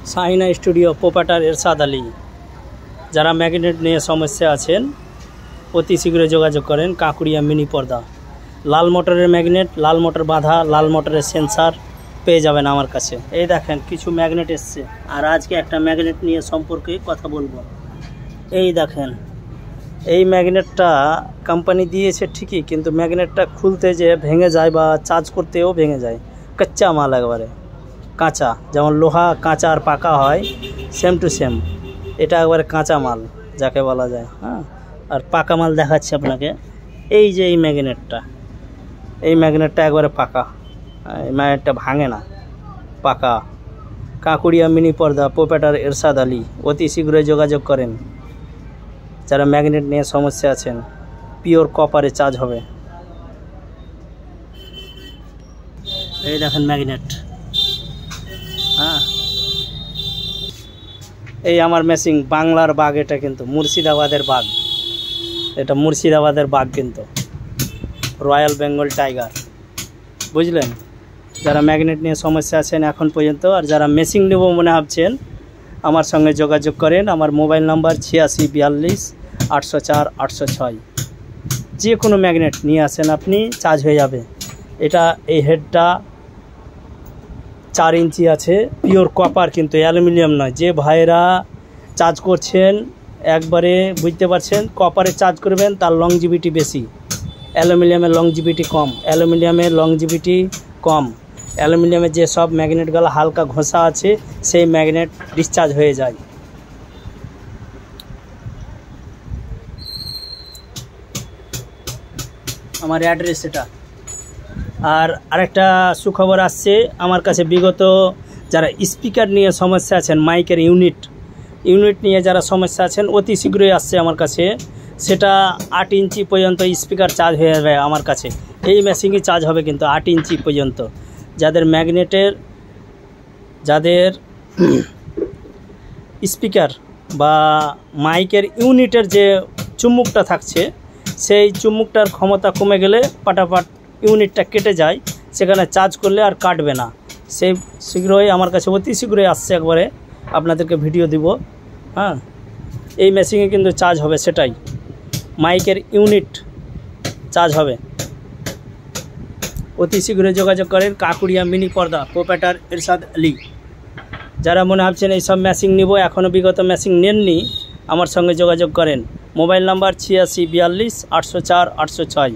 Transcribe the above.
Shahina studio proprietor এরশাদ আলী। যারা magnet নিয়ে সমস্যা আছেন অতি শীঘ্রই যোগাযোগ করেন। কাঁকুড়িয়া মিনি পর্দা, লাল মোটরের ম্যাগনেট, লাল মোটর বাঁধা, লাল মোটরের সেন্সার পেয়ে যাবেন আমার কাছে। এই দেখেন কিছু ম্যাগনেট এসছে, আর আজকে একটা ম্যাগনেট নিয়ে সম্পর্কে কথা বলবো। এই দেখেন, এই ম্যাগনেটটা কোম্পানি দিয়েছে ঠিকই, কিন্তু ম্যাগনেটটা খুলতে যে ভেঙে যায় বা চার্জ করতেও ভেঙে যায়। কাঁচা মাল, একবারে কাঁচা, যেমন লোহা কাঁচা আর পাকা হয় সেম টু সেম, এটা একবারে কাঁচা মাল যাকে বলা যায়। হ্যাঁ, আর পাকা মাল দেখাচ্ছি আপনাকে। এই যে এই ম্যাগনেটটা একবারে পাকা, এই ম্যাগনেটটা ভাঙে না, পাকা। কাঁকুড়িয়া মিনি পর্দা, প্রোপাইটার এরশাদ আলী। অতি শীঘ্রই যোগাযোগ করেন যারা ম্যাগনেট নিয়ে সমস্যা আছেন। পিওর কপারে চার্জ হবে। এই দেখেন ম্যাগনেট। হ্যাঁ, এই আমার মেশিন বাংলার বাঘ, এটা কিন্তু মুর্শিদাবাদের বাঘ, এটা মুর্শিদাবাদের বাঘ কিন্তু রয়্যাল বেঙ্গল টাইগার, বুঝলেন। যারা ম্যাগনেট নিয়ে সমস্যা আছেন এখন পর্যন্ত, আর যারা মেশিন নেব মনে ভাবছেন, আমার সঙ্গে যোগাযোগ করেন। আমার মোবাইল নাম্বার 8642-804-806। যে কোনো ম্যাগনেট নিয়ে আসেন আপনি, চার্জ হয়ে যাবে। এটা এই হেডটা 4 ইঞ্চি আছে, পিওর কপার কিন্তু, অ্যালুমিনিয়াম নয়। যে ভাইরা চার্জ করছেন একবারে বুঝতে পারছেন, কপারে চার্জ করবেন তার লংজিভিটি বেশি, অ্যালুমিনিয়ামের লংজিভিটি কম। অ্যালুমিনিয়ামের যে সব ম্যাগনেটগুলো হালকা ঘষা আছে সেই ম্যাগনেট ডিসচার্জ হয়ে যায়। আমার অ্যাড্রেস এটা। আর আরেকটা সুখবর আসছে আমার কাছে, বিগত যারা স্পিকার নিয়ে সমস্যা আছেন, মাইকের ইউনিট নিয়ে যারা সমস্যা আছেন, অতি শীঘ্রই আসছে আমার কাছে। সেটা 8 ইঞ্চি পর্যন্ত স্পিকার চার্জ হয়ে যাবে আমার কাছে। এই মেশিনই চার্জ হবে কিন্তু 8 ইঞ্চি পর্যন্ত। যাদের স্পিকার বা মাইকের ইউনিটের যে চুম্বকটা থাকছে, সেই চুম্বকটার ক্ষমতা কমে গেলে পাটাপাট ইউনিটটা কেটে যায়, সেখানে চার্জ করলে আর কাটবে না। সেই শীঘ্রই আমার কাছে অতি শীঘ্রই আসছে, একবারে আপনাদেরকে ভিডিও দিব। হ্যাঁ, এই মেশিনে কিন্তু চার্জ হবে, সেটাই মাইকের ইউনিট চার্জ হবে। অতি শীঘ্রই যোগাযোগ করেন। কাঁকুড়িয়া মিনি পর্দা, প্রোপাইটার এরশাদ আলী। যারা মনে ভাবছেন এইসব মেশিন নিব, এখনও বিগত মেশিন নেননি, আমার সঙ্গে যোগাযোগ করেন। Mobile number 8642-804-806।